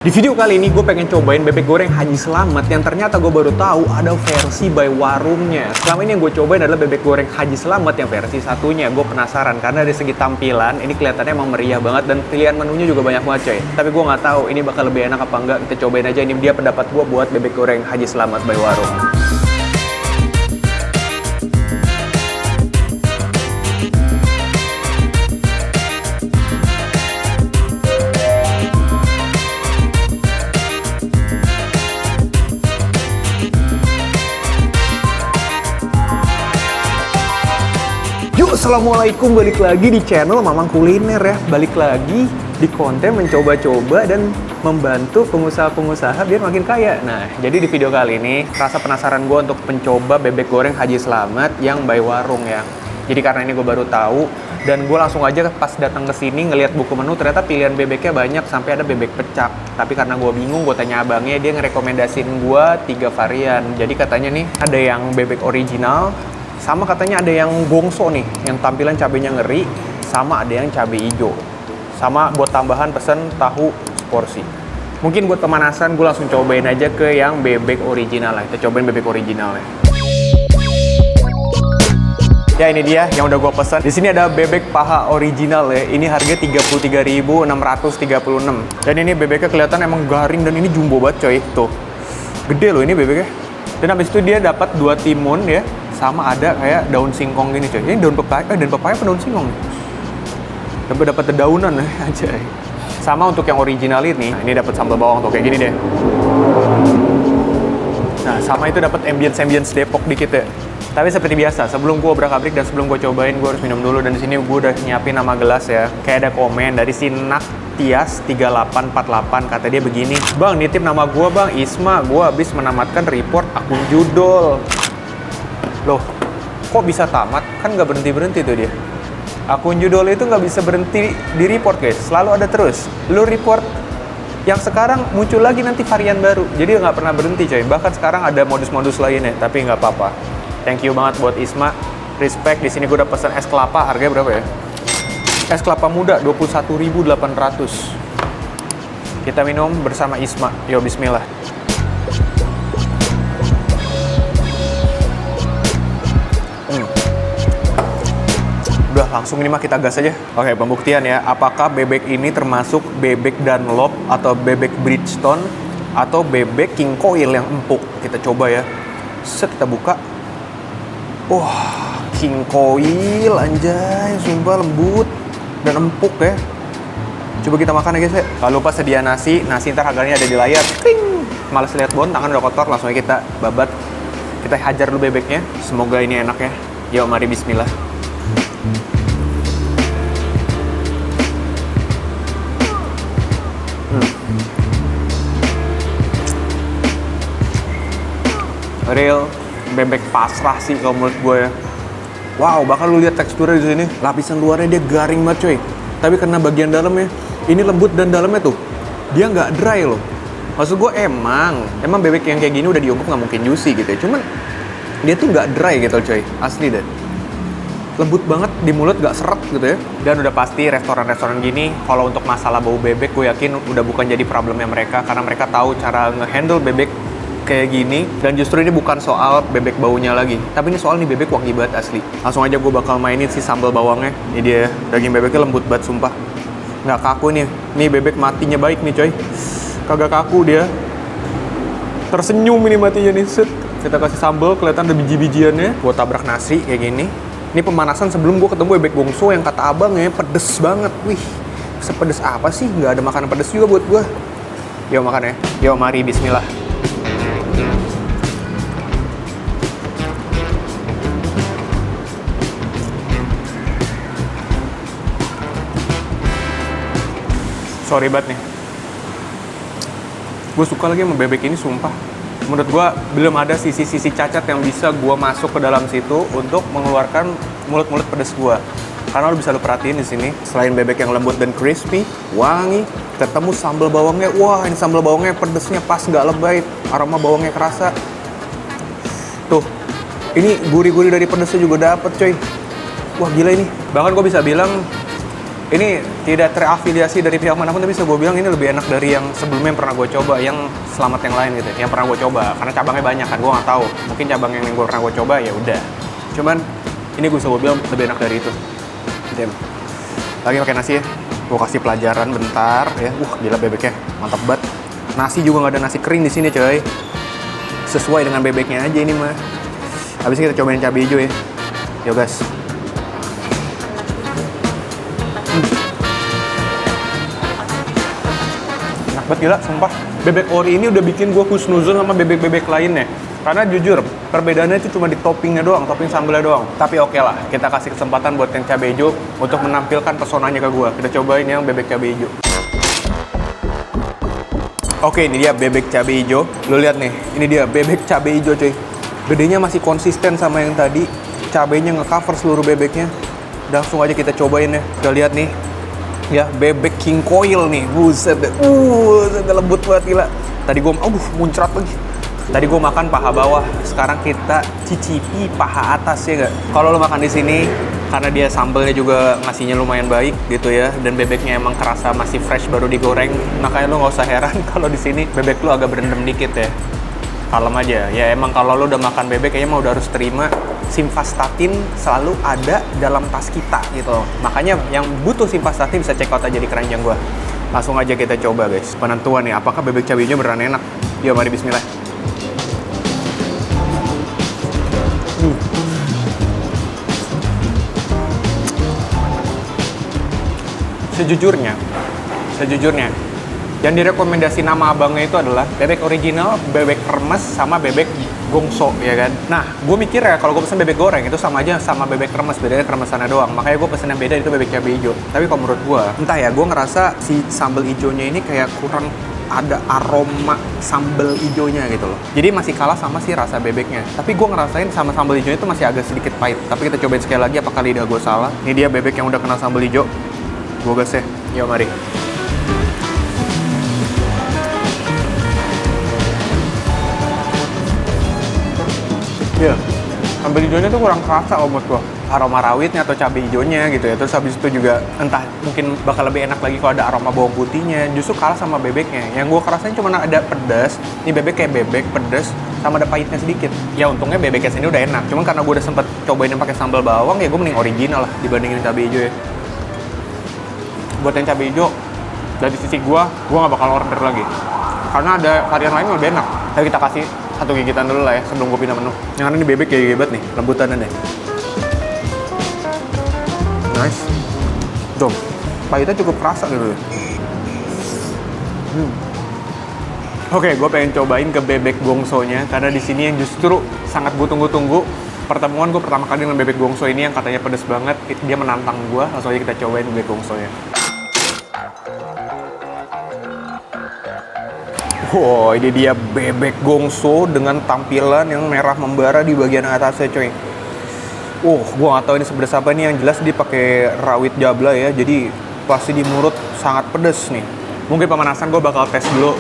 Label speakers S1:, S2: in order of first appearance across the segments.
S1: Di video kali ini gue pengen cobain bebek goreng Haji Slamet yang ternyata gue baru tahu ada versi by warungnya. Selama ini yang gue cobain adalah bebek goreng Haji Slamet yang versi satunya. Gue penasaran karena dari segi tampilan ini kelihatannya emang meriah banget dan pilihan menunya juga banyak banget coy. Tapi gue nggak tahu ini bakal lebih enak apa enggak. Kita cobain aja, ini dia pendapat gue buat bebek goreng Haji Slamet by warung. Assalamualaikum, balik lagi di channel Mamang Kuliner ya. Balik lagi di konten mencoba-coba dan membantu pengusaha-pengusaha biar makin kaya. Nah, jadi di video kali ini rasa penasaran gue untuk mencoba bebek goreng Haji Slamet yang by warung ya. Jadi karena ini gue baru tahu dan gue langsung aja pas datang ke sini ngelihat buku menu, ternyata pilihan bebeknya banyak sampai ada bebek pecak. Tapi karena gue bingung, gue tanya abangnya, dia ngerekomendasiin gue 3 varian. Jadi katanya nih ada yang bebek original, sama katanya ada yang gongso nih, yang tampilan cabenya ngeri, sama ada yang cabai hijau. Sama buat tambahan pesen tahu seporsi. Mungkin buat pemanasan gue langsung cobain aja ke yang bebek original lah. Kita cobain bebek originalnya. Ya ini dia yang udah gue pesen. Di sini ada bebek paha original ya. Ini harga 33.636. Dan ini bebeknya kelihatan emang garing dan ini jumbo banget coy. Tuh. Gede loh ini bebeknya. Dan habis itu dia dapat 2 timun ya. Sama ada kayak daun singkong gini coy. Ini daun pepaya apa daun singkong nih? Dapat dedaunan aja. Sama untuk yang original ini, nah ini dapat sambal bawang tuh kayak gini deh. Nah, sama itu dapat ambience Depok dikit ya. Tapi seperti biasa, sebelum gue obrak-abrik dan sebelum gue cobain, gue harus minum dulu. Dan di sini gue udah nyiapin nama gelas ya. Kayak ada komen dari Sinak Tias 3848, kata dia begini, "Bang, nitip nama gue Bang, Isma. Gue habis menamatkan report akun judul." Loh, kok bisa tamat? Kan nggak berhenti-berhenti tuh dia. Akun judul itu nggak bisa berhenti di report guys, selalu ada terus. Lu report yang sekarang muncul lagi nanti varian baru, jadi nggak pernah berhenti coy. Bahkan sekarang ada modus-modus lainnya, tapi nggak apa-apa. Thank you banget buat Isma, respect. Di sini gue udah pesen es kelapa, harganya berapa ya? Es kelapa muda 21.800. Kita minum bersama Isma. Yo, bismillah. Udah langsung ini mah kita gas aja. Oke, pembuktian ya. Apakah bebek ini termasuk bebek Dunlop atau bebek Bridgestone atau bebek King Coil yang empuk? Kita coba ya. Set, kita buka. Wah, King Coil anjay, sumpah lembut dan empuk ya. Coba kita makan ya guys ya. Kalau lupa sedia nasi ntar harganya ada di layar. Kring. Males lihat bon, tangan udah kotor, langsung aja kita babat. Kita hajar dulu bebeknya. Semoga ini enak ya. Yuk, mari bismillah. Real bebek pasrah sih kalau menurut gue ya. Wow, bahkan lu lihat teksturnya di sini, lapisan luarnya dia garing banget coy. Tapi karena bagian dalamnya ini lembut dan dalamnya tuh dia nggak dry loh. Maksud gue emang bebek yang kayak gini udah diungkep nggak mungkin juicy gitu ya. Cuman dia tuh nggak dry gitu coy, asli deh. Lembut banget di mulut, gak seret gitu ya. Dan udah pasti restoran-restoran gini, kalau untuk masalah bau bebek, gue yakin udah bukan jadi problemnya mereka, karena mereka tahu cara ngehandle bebek kayak gini. Dan justru ini bukan soal bebek baunya lagi, tapi ini soal nih bebek wangi banget asli. Langsung aja gue bakal mainin si sambal bawangnya. Ini dia, daging bebeknya lembut banget sumpah. Nggak kaku nih. Nih bebek matinya baik nih coy. Kagak kaku dia. Tersenyum ini matinya nih. Set. Kita kasih sambal, kelihatan ada biji-bijiannya. Gue tabrak nasi kayak gini. Ini pemanasan sebelum gue ketemu bebek gongso yang kata abang ya pedes banget. Wih, sepedes apa sih? Nggak ada makanan pedes juga buat gue. Yuk makan ya. Yuk mari bismillah. Sorry banget nih. Gue suka lagi sama bebek ini sumpah. Menurut gue belum ada sisi-sisi cacat yang bisa gue masuk ke dalam situ untuk mengeluarkan mulut-mulut pedas gue. Karena lo bisa lo perhatiin di sini, selain bebek yang lembut dan crispy, wangi, ketemu sambal bawangnya. Wah, ini sambal bawangnya pedesnya pas, nggak lebay, aroma bawangnya kerasa. Tuh, ini gurih-gurih dari pedesnya juga dapet coy. Wah gila ini. Bahkan gue bisa bilang Ini tidak terafiliasi dari pihak manapun, tapi bisa gue bilang ini lebih enak dari yang sebelumnya yang pernah gue coba, yang Selamat yang lain gitu, yang pernah gue coba. Karena cabangnya banyak kan, gue nggak tahu. Mungkin cabang yang gue pernah gue coba ya udah. Cuman ini gue bilang lebih enak dari itu. Damn. Lagi pakai nasi ya. Gue kasih pelajaran bentar ya. Gila bebeknya, mantap banget. Nasi juga nggak ada nasi kering di sini coy. Sesuai dengan bebeknya aja ini mah. Habis kita cobain cabai hijau ya. Yo guys. Enak banget gila, sumpah. Bebek ori ini udah bikin gue husnuzon sama bebek-bebek lainnya. Karena jujur, perbedaannya itu cuma di toppingnya doang, topping sambalnya doang. Tapi oke lah, kita kasih kesempatan buat yang cabai hijau untuk menampilkan pesonanya ke gue. Kita cobain yang bebek cabai hijau. Oke, ini dia bebek cabai hijau. Lo lihat nih, ini dia bebek cabai hijau cuy. Gedenya masih konsisten sama yang tadi. Cabainya nge-cover seluruh bebeknya. Langsung aja kita cobain ya. Kita lihat nih. Ya, bebek king coil nih. Buset deh. Lembut banget gila. Tadi gue, muncrat lagi. Tadi gue makan paha bawah. Sekarang kita cicipi paha atas ya nggak? Kalau lo makan di sini, karena dia sambelnya juga ngasihnya lumayan baik gitu ya, dan bebeknya emang kerasa masih fresh baru digoreng, makanya lo nggak usah heran kalau di sini bebek lo agak berendam dikit ya. Kalem aja. Ya emang kalau lo udah makan bebek kayaknya mah udah harus terima simvastatin selalu ada dalam tas kita gitu. Makanya yang butuh simvastatin bisa check out aja di keranjang gua. Langsung aja kita coba guys. Penentuan nih, apakah bebek cabainya beneran enak? Yuk mari bismillah. Sejujurnya, yang direkomendasi nama abangnya itu adalah bebek original, bebek remes, sama bebek gongso, ya kan? Nah, gue mikir ya kalau gue pesen bebek goreng itu sama aja sama bebek remes, bedanya keremesannya doang. Makanya gue pesen yang beda itu bebek cabai hijau. Tapi kalau menurut gue, entah ya, gue ngerasa si sambal hijaunya ini kayak kurang ada aroma sambal hijaunya gitu loh. Jadi masih kalah sama si rasa bebeknya. Tapi gue ngerasain sama sambal hijaunya itu masih agak sedikit pahit. Tapi kita cobain sekali lagi apakah lidah gue salah. Ini dia bebek yang udah kena sambal hijau. Gue gas ya. Yuk mari. Iya, sambal hijaunya tuh kurang kerasa menurut gua. Aroma rawitnya atau cabai hijaunya gitu ya. Terus habis itu juga entah mungkin bakal lebih enak lagi kalau ada aroma bawang putihnya. Justru kalah sama bebeknya. Yang gua kerasain cuma ada pedas. Ini bebek kayak bebek, pedas, sama ada pahitnya sedikit. Ya untungnya bebeknya sini udah enak. Cuman karena gua udah sempet cobain yang pakai sambal bawang, ya gua mending original lah dibandingin cabai hijau ya. Buat yang cabai hijau, dari sisi gua nggak bakal order lagi. Karena ada varian lain yang lebih enak. Ayo kita kasih satu gigitan dulu lah ya sebelum gue pindah menu. Yang ini bebek kayak hebat nih, lembutannya deh. Nice. Tuh, pahitnya cukup kerasa gitu. Oke, gue pengen cobain ke bebek gongsonya karena di sini yang justru sangat gue tunggu-tunggu. Pertemuan gue pertama kali dengan bebek gongso ini yang katanya pedas banget, dia menantang gue. Langsung aja kita cobain bebek gongsonya. Wow, ini dia bebek gongso dengan tampilan yang merah membara di bagian atasnya, coy. Gua nggak tahu ini sepedas apa nih. Yang jelas dia pakai rawit jabla ya, jadi pasti di mulut sangat pedas nih. Mungkin pemanasan gue bakal tes dulu.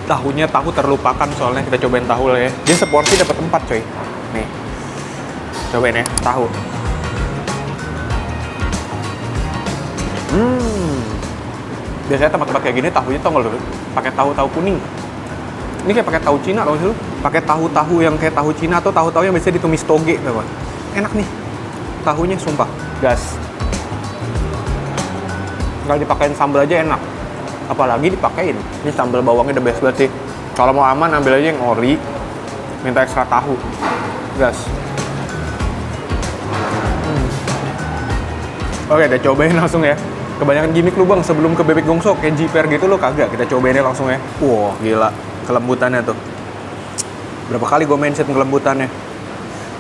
S1: Tahunya tahu terlupakan soalnya, kita cobain tahu lah ya. Dia seporsi dapat 4, coy. Nih, cobain ya tahu. Biasanya tempat-tempat kayak gini tahunya tau nggak lu? Pakai tahu kuning. Ini kayak pakai tahu Cina tau sih lu? Pakai tahu yang kayak tahu Cina atau tahu yang biasa ditumis toge, tau gak? Enak nih, tahunya sumpah, gas. Kalau dipakein sambal aja enak, apalagi dipakein. Ini sambal bawangnya the best banget sih. Kalau mau aman ambil aja yang ori, minta ekstra tahu, gas. Oke, udah cobain langsung ya. Kebanyakan gimmick lu bang sebelum ke bebek gongso kayak jiper gitu lo kagak. Kita cobainnya langsung ya. Gila kelembutannya tuh. Berapa kali gue mention kelembutannya.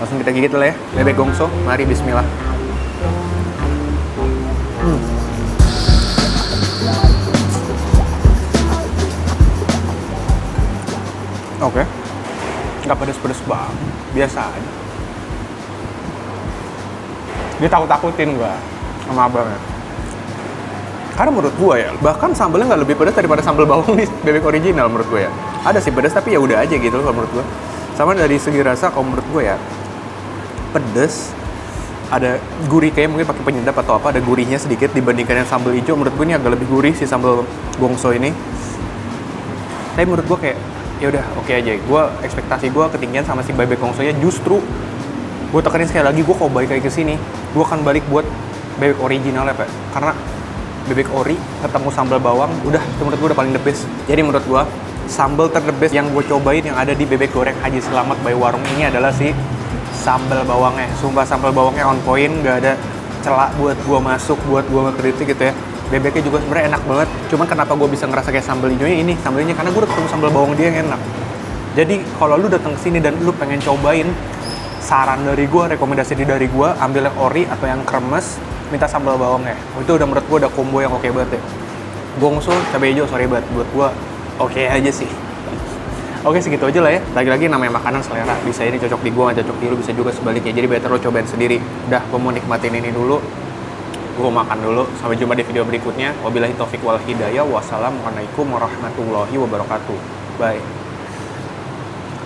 S1: Langsung kita gigit lah ya bebek gongso. Mari bismillah. Oke. Nggak pedes-pedes banget. Biasa aja. Dia takut-takutin gue sama abangnya. Karena menurut gue ya, bahkan sambalnya nggak lebih pedas daripada sambal bawang di bebek original menurut gue ya. Ada sih pedas tapi ya udah aja gitu kalau menurut gue. Sama dari segi rasa kalau menurut gue ya, pedas ada gurih, kayak mungkin pakai penyedap atau apa, ada gurihnya sedikit dibandingkan yang sambal hijau. Menurut gue ini agak lebih gurih si sambal gongso ini. Tapi menurut gue kayak ya udah oke aja. Gue ekspektasi gue ketinggian sama si bebek gongsonya. Justru gue tekenin sekali lagi, gue kalau balik lagi ke sini, gue akan balik buat bebek original ya Pak. Karena bebek ori ketemu sambal bawang, udah itu menurut gue udah paling the best. Jadi menurut gue sambal ter the best yang gue cobain yang ada di bebek goreng Haji Selamat by Warung ini adalah si sambal bawangnya. Sumpah sambal bawangnya on point, nggak ada celak buat gue masuk, buat gue ngekritik gitu ya. Bebeknya juga sebenarnya enak banget. Cuman kenapa gue bisa ngerasa kayak sambal hijaunya ini, sambal hijaunya karena gue udah ketemu sambal bawang dia yang enak. Jadi kalau lu datang ke sini dan lu pengen cobain, saran dari gue, rekomendasi dari gue, ambil yang ori atau yang kremes, minta sambal bawangnya. Itu udah menurut gue udah combo yang oke banget ya. Gongso, cabai hijau, sorry banget. Buat gue oke aja sih. Oke, segitu aja lah ya. Lagi-lagi namanya makanan selera. Bisa ini cocok di gua, nggak cocok di lu, bisa juga sebaliknya. Jadi better lo cobain sendiri. Udah, gua mau nikmatin ini dulu. Gua makan dulu. Sampai jumpa di video berikutnya. Wabillahi taufiq wal hidayah. Wassalamualaikum warahmatullahi wabarakatuh. Bye.